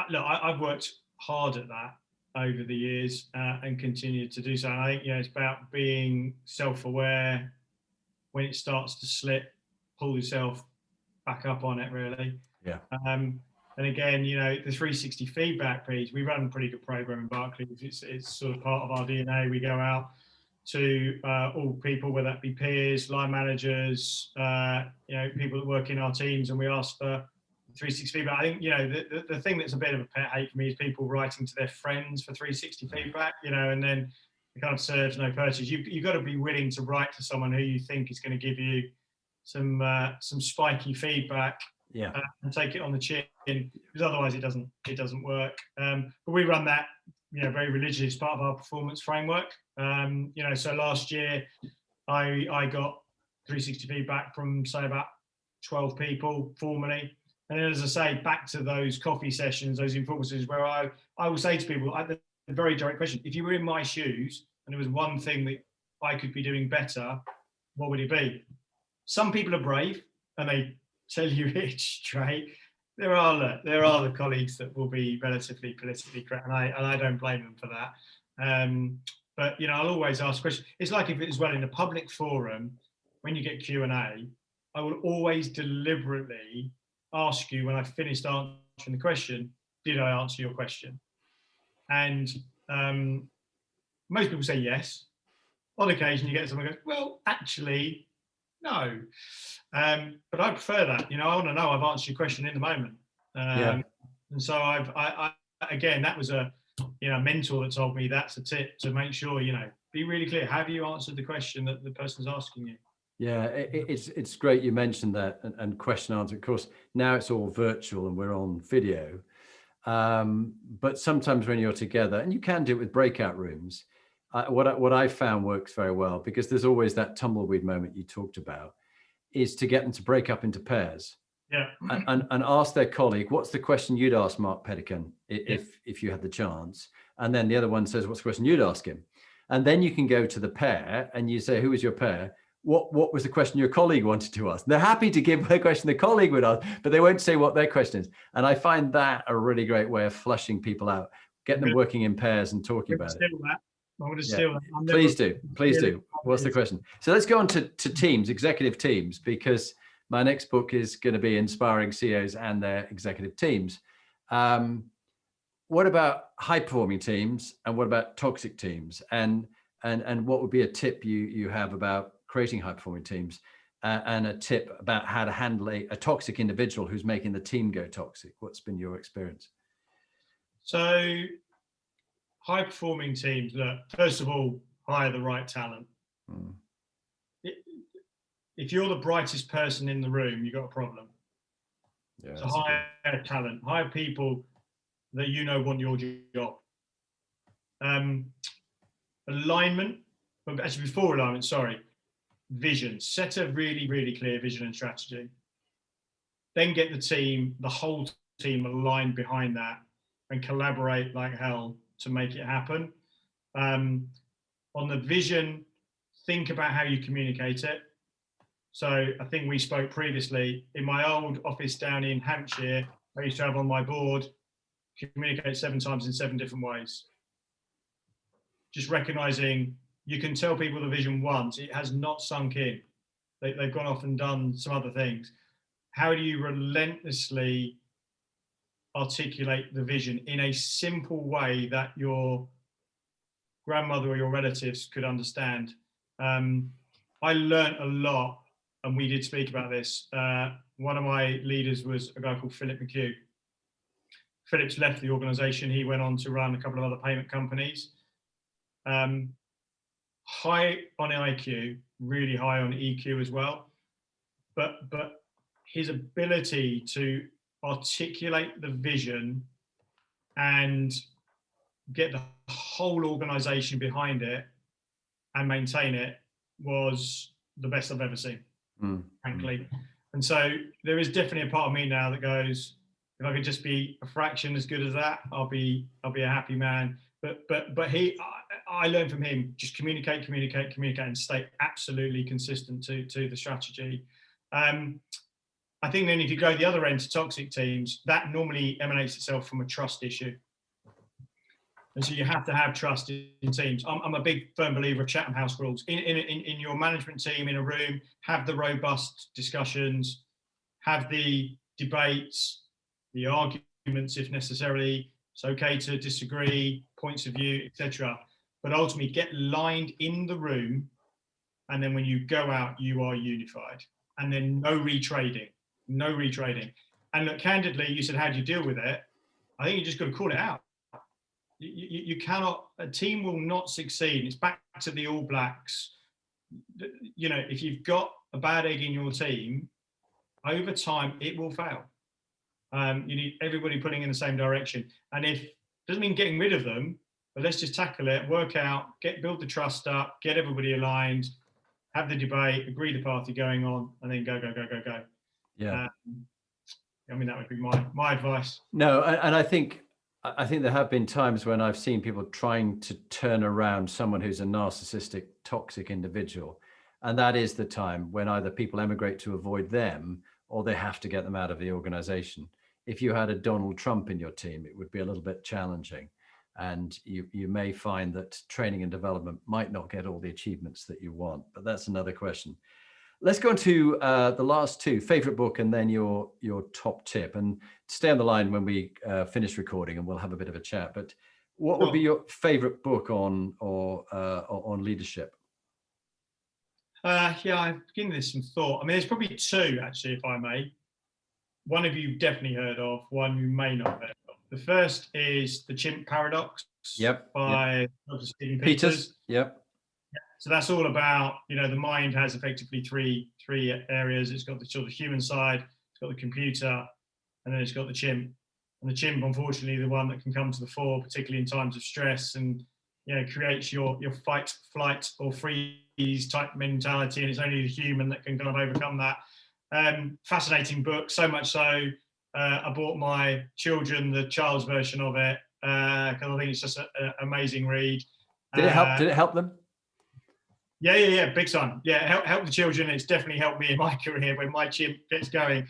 Look, I've worked hard at that over the years and continue to do so. And I think, it's about being self-aware. When it starts to slip, pull yourself back up on it, really. Yeah. And again, the 360 feedback piece, we run a pretty good program in Barclays. It's sort of part of our DNA. We go out to all people, whether that be peers, line managers, people that work in our teams, and we ask for 360 feedback. I think, the thing that's a bit of a pet hate for me is people writing to their friends for 360 feedback, and then it kind of serves no purpose. You've got to be willing to write to someone who you think is going to give you some spiky feedback, and take it on the chin, because otherwise it doesn't work. But we run that, very religiously as part of our performance framework. So last year I got 360 feedback from, say, about 12 people formally. And then, as I say, back to those coffee sessions, those informal sessions, where I will say to people, the very direct question: if you were in my shoes and there was one thing that I could be doing better, what would it be? Some people are brave and they tell you it straight. There are the colleagues that will be relatively politically correct, and I don't blame them for that. But I'll always ask questions. It's like, if it is, well, in a public forum, when you get Q&A, I will always deliberately ask you, when I've finished answering the question, did I answer your question? And most people say yes. On occasion, you get someone who goes, well, actually, no. But I prefer that. I want to know I've answered your question in the moment. And so I again, that was a mentor that told me that's a tip, to make sure, be really clear. Have you answered the question that the person's asking you? Yeah, it's great you mentioned that, and question answer. Of course, now it's all virtual and we're on video. But sometimes when you're together, and you can do it with breakout rooms, what I found works very well, because there's always that tumbleweed moment you talked about, is to get them to break up into pairs. Yeah. and ask their colleague, what's the question you'd ask Marc Pettican if you had the chance? And then the other one says, what's the question you'd ask him? And then you can go to the pair and you say, who was your pair? What was the question your colleague wanted to ask? They're happy to give the question the colleague would ask, but they won't say what their question is. And I find that a really great way of flushing people out, getting them working in pairs and talking about it. I want to steal that. Please do. What's the question? So let's go on to teams, executive teams, because my next book is going to be inspiring CEOs and their executive teams. What about high-performing teams, and what about toxic teams? And what would be a tip you have about creating high-performing teams, and a tip about how to handle a toxic individual who's making the team go toxic? What's been your experience? So, high-performing teams, look, first of all, hire the right talent. If you're the brightest person in the room, you've got a problem. Yeah, so hire talent, hire people that you know want your job. Alignment, actually before alignment, vision. Set a really, really clear vision and strategy. Then get the whole team aligned behind that and collaborate like hell to make it happen. On the vision, think about how you communicate it. So I think we spoke previously, in my old office down in Hampshire, I used to have on my board, communicate 7 times in 7 different ways. Just recognizing you can tell people the vision once, it has not sunk in. They've gone off and done some other things. How do you relentlessly articulate the vision in a simple way that your grandmother or your relatives could understand? I learned a lot, and we did speak about this. One of my leaders was a guy called Philip McHugh. Philip's left the organization. He went on to run a couple of other payment companies. High on IQ, really high on EQ as well. But his ability to articulate the vision and get the whole organization behind it and maintain it was the best I've ever seen, frankly. And so there is definitely a part of me now that goes, if I could just be a fraction as good as that, I'll be a happy man. But I learned from him, just communicate, and stay absolutely consistent to the strategy. I think then if you go the other end to toxic teams, that normally emanates itself from a trust issue. And so you have to have trust in teams. I'm a big firm believer of Chatham House rules. In your management team, in a room, have the robust discussions, have the debates, the arguments if necessary. It's okay to disagree, points of view, etc. But ultimately get lined in the room, and then when you go out, you are unified. And then no retrading. And look, candidly, you said, how do you deal with it? I think you just got to call it out. You cannot, a team will not succeed. It's back to the All Blacks. You know, if you've got a bad egg in your team, over time, it will fail. You need everybody pulling in the same direction. And doesn't mean getting rid of them, but let's just tackle it, work out, build the trust up, get everybody aligned, have the debate, agree the party going on, and then go. Yeah. I mean, that would be my advice. No, and I think there have been times when I've seen people trying to turn around someone who's a narcissistic, toxic individual. And that is the time when either people emigrate to avoid them, or they have to get them out of the organization. If you had a Donald Trump in your team, it would be a little bit challenging. And you may find that training and development might not get all the achievements that you want, but that's another question. Let's go on to the last two, favorite book and then your top tip. And stay on the line when we finish recording and we'll have a bit of a chat. But what would be your favorite book on leadership? Yeah, I've given this some thought. I mean, there's probably 2, actually, if I may. One of you definitely heard of, one you may not have heard of. The first is The Chimp Paradox by Dr. Stephen Peters. Yep. So that's all about, the mind has effectively three areas. It's got the sort of human side, it's got the computer, and then it's got the chimp. And the chimp, unfortunately, the one that can come to the fore, particularly in times of stress, and creates your fight, flight, or freeze type mentality. And it's only the human that can kind of overcome that. Fascinating book, so much so I bought my children the child's version of it because I think it's just an amazing read. Did it help? Did it help them? Yeah, big time. Yeah, help the children. It's definitely helped me in my career when my chimp gets going.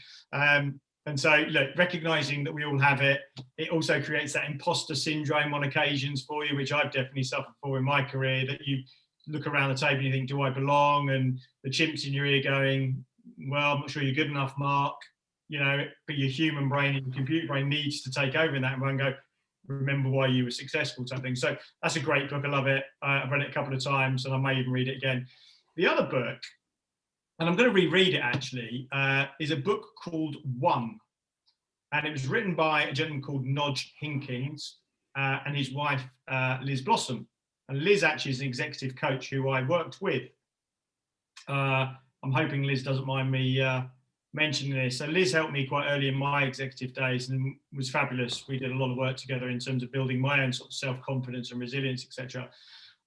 And so, look, recognizing that we all have it, it also creates that imposter syndrome on occasions for you, which I've definitely suffered for in my career, that you look around the table and you think, do I belong? And the chimp's in your ear going, well, I'm not sure you're good enough, Mark. But your human brain and your computer brain needs to take over in that and go, remember why you were successful, type thing. So that's a great book. I love it. I've read it a couple of times and I may even read it again. The other book, and I'm going to reread it actually, is a book called One. And it was written by a gentleman called Nodge Hinkins and his wife, Liz Blossom. And Liz actually is an executive coach who I worked with. I'm hoping Liz doesn't mind me mentioning this. So Liz helped me quite early in my executive days and was fabulous. We did a lot of work together in terms of building my own sort of self-confidence and resilience, etc.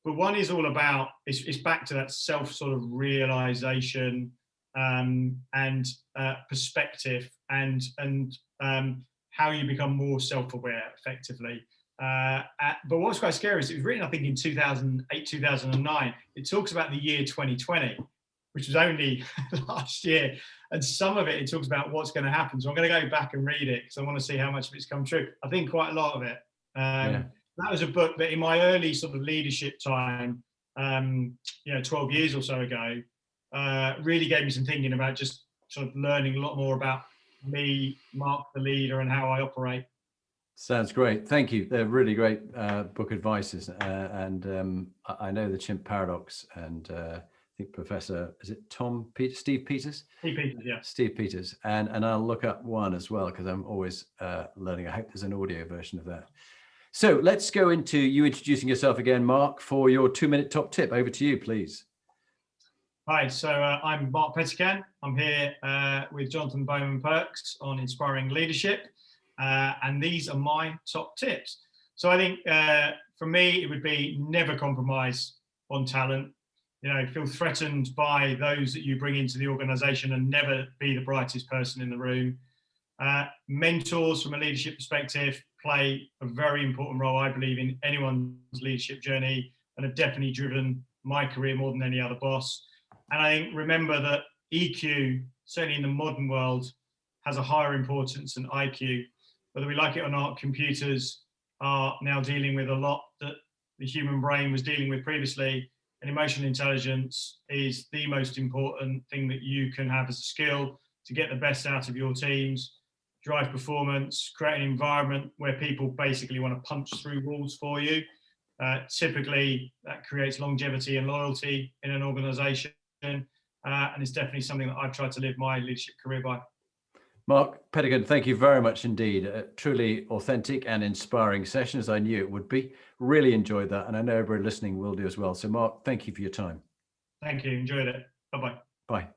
But One is all about, it's back to that self sort of realization and perspective and how you become more self-aware effectively. But what's quite scary is it was written, I think, in 2008, 2009. It talks about the year 2020, which was only last year. And some of it talks about what's going to happen. So I'm going to go back and read it because I want to see how much of it's come true. I think quite a lot of it. That was a book that in my early sort of leadership time, 12 years or so ago, really gave me some thinking about just sort of learning a lot more about me, Mark, the leader, and how I operate. Sounds great. Thank you. They're really great book advices. And I know the Chimp Paradox and I think Professor, is it Steve Peters? Steve Peters, yeah. Steve Peters. And I'll look up One as well, because I'm always learning. I hope there's an audio version of that. So let's go into you introducing yourself again, Mark, for your 2-minute top tip. Over to you, please. Hi, so I'm Marc Pettican. I'm here with Jonathan Bowman-Perks on Inspiring Leadership. And these are my top tips. So I think for me, it would be never compromise on talent. Feel threatened by those that you bring into the organization and never be the brightest person in the room. Mentors from a leadership perspective play a very important role, I believe, in anyone's leadership journey and have definitely driven my career more than any other boss. And I think remember that EQ, certainly in the modern world, has a higher importance than IQ. Whether we like it or not, computers are now dealing with a lot that the human brain was dealing with previously. And emotional intelligence is the most important thing that you can have as a skill to get the best out of your teams, drive performance, create an environment where people basically want to punch through walls for you. Typically, that creates longevity and loyalty in an organization. And it's definitely something that I've tried to live my leadership career by. Marc Pettican, thank you very much indeed. A truly authentic and inspiring session, as I knew it would be. Really enjoyed that, and I know everybody listening will do as well. So Marc, thank you for your time. Thank you, enjoyed it. Bye-bye. Bye.